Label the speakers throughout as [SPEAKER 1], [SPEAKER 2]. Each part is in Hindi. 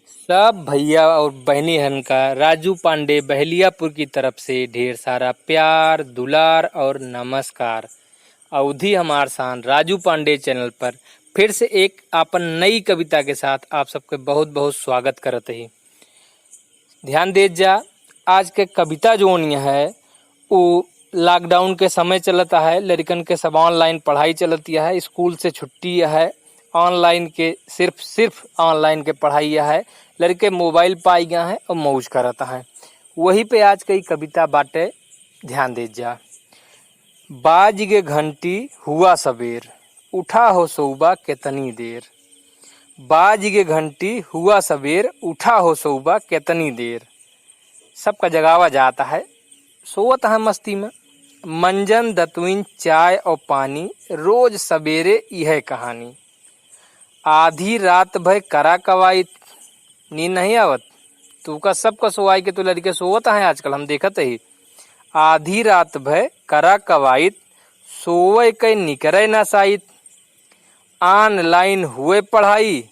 [SPEAKER 1] सब भैया और बहनी हन का राजू पांडे बहलियापुर की तरफ से ढेर सारा प्यार दुलार और नमस्कार। अवधि हमार शान राजू पांडे चैनल पर फिर से एक आपन नई कविता के साथ आप सबके बहुत बहुत स्वागत करत ही। ध्यान दे जा, आज के कविता जोन है वो लॉकडाउन के समय चलता है। लड़कन के सब ऑनलाइन पढ़ाई चलती है, स्कूल से छुट्टी है, ऑनलाइन के सिर्फ ऑनलाइन के पढ़ाई है। लड़के मोबाइल पाई गया है और मौज करता है। वही पे आज कई कविता बाटे, ध्यान दे जा। बाज गे घंटी हुआ सबेर, उठा हो सोबा केतनी देर। बाज गे घंटी हुआ सबेर, उठा हो सोबा केतनी देर। सबका जगावा जाता है, सोवत है मस्ती में। मंजन दतुइन चाय और पानी, रोज सवेरे यह कहानी। आधी रात भय करा कवाइत, नींद नहीं आवत तू का सबका सोवाई के तो लड़के सोवत है आजकल हम देखत ही। आधी रात भय करा कवाइत, सोवे के निकरे ना साइत। ऑनलाइन हुए पढ़ाई,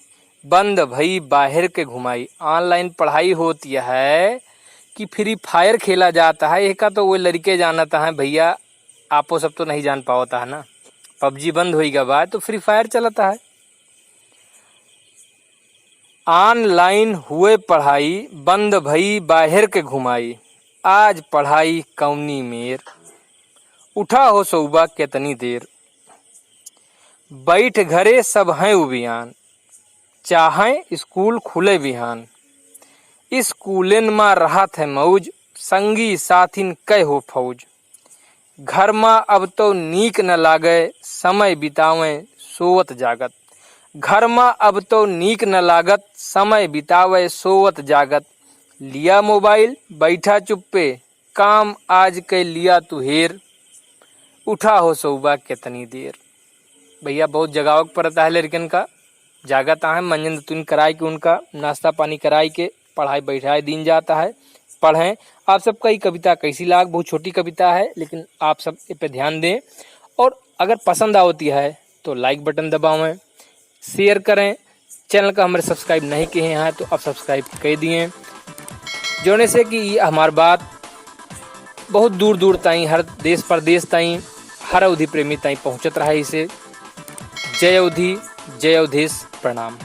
[SPEAKER 1] बंद भई बाहर के घुमाई। ऑनलाइन पढ़ाई होती है कि फ्री फायर खेला जाता है, एक का तो वो लड़के जानता है भैया, आपो सब तो नहीं जान पाता है ना। पबजी बंद होएगा बाद तो फ्री फायर चलता है। ऑनलाइन हुए पढ़ाई, बंद भई बाहर के घुमाई। आज पढ़ाई कौनी मेर, उठा हो सोबा केतनी देर। बैठ घरे सब हैं उबियान, चाहें स्कूल खुले बिहान। स्कूलन में रहत है मौज, संगी साथिन कै हो फौज। घर में अब तो नीक न लागे, समय बितावे सोवत जागत। घर में अब तो नीक न लागत, समय बितावे सोवत जागत। लिया मोबाइल बैठा चुप्पे, काम आज के लिया तू हेर। उठा हो सोबा कितनी देर। भैया बहुत जगावक पड़ता है लड़कन का, जागत है मंजन तुन कराई के उनका नाश्ता पानी कराई के पढ़ाई बैठाई दिन जाता है। पढ़ें। आप सबका ये कविता कैसी लाग, बहुत छोटी कविता है लेकिन आप सब इस पे ध्यान दें और अगर पसंद आती है तो लाइक बटन दबावें, शेयर करें। चैनल का हमारे सब्सक्राइब नहीं किए हैं तो आप सब्सक्राइब कर दिए, जोड़ने से कि ये हमारी बात बहुत दूर दूर ताई, हर देश प्रदेश ताई, हर अवधि प्रेमी ताई पहुँचत रहा। इसे जय अवधि, जय अवधेश, प्रणाम।